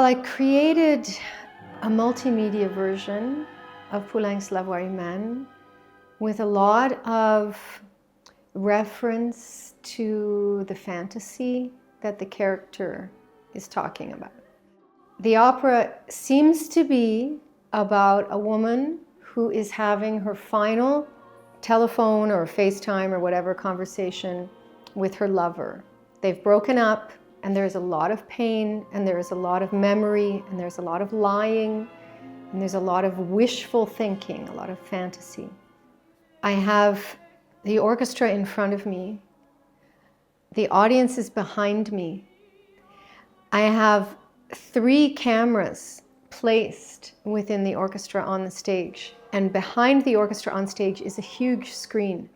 I created a multimedia version of Poulenc's La voix humaine with a lot of reference to the fantasy that the character is talking about. The opera seems to be about a woman who is having her final telephone or FaceTime or whatever conversation with her lover. They've broken up, and there's a lot of pain, and there's a lot of memory, and there's a lot of lying, and there's a lot of wishful thinking, a lot of fantasy. I have the orchestra in front of me. The audience is behind me. I have 3 cameras placed within the orchestra on the stage, and behind the orchestra on stage is a huge screen.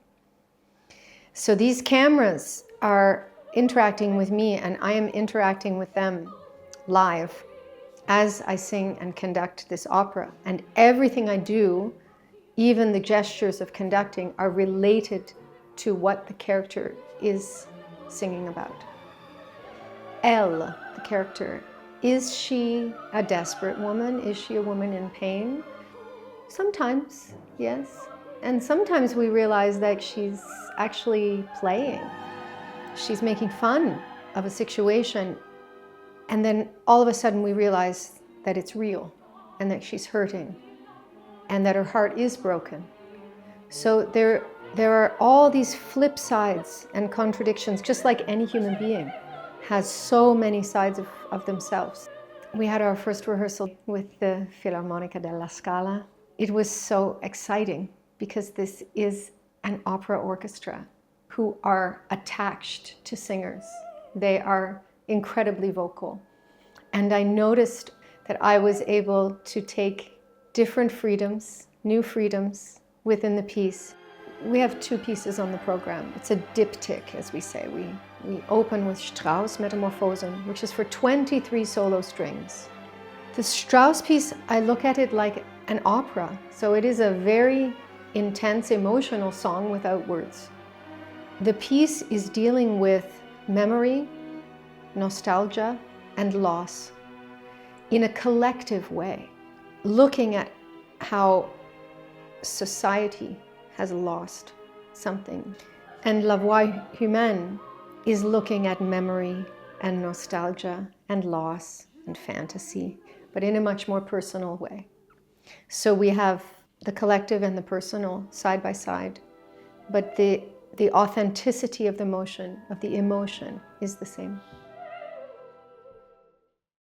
So these cameras are interacting with me, and I am interacting with them live as I sing and conduct this opera. And everything I do, even the gestures of conducting, are related to what the character is singing about. Elle, the character, is she a desperate woman? Is she a woman in pain? Sometimes, yes. And sometimes we realize that she's actually playing. She's making fun of a situation, and then all of a sudden we realize that it's real and that she's hurting and that her heart is broken. So there are all these flip sides and contradictions, just like any human being has so many sides of themselves. We had our first rehearsal with the Filarmonica della Scala. It was so exciting because this is an opera orchestra who are attached to singers. They are incredibly vocal. And I noticed that I was able to take different freedoms, new freedoms within the piece. We have 2 pieces on the program. It's a diptych, as we say. We open with Strauss' Metamorphosen, which is for 23 solo strings. The Strauss piece, I look at it like an opera. So it is a very intense, emotional song without words. The piece is dealing with memory, nostalgia, and loss in a collective way, looking at how society has lost something. And La voix humaine is looking at memory and nostalgia and loss and fantasy, but in a much more personal way. So we have the collective and the personal side by side, but the authenticity of the emotion is the same.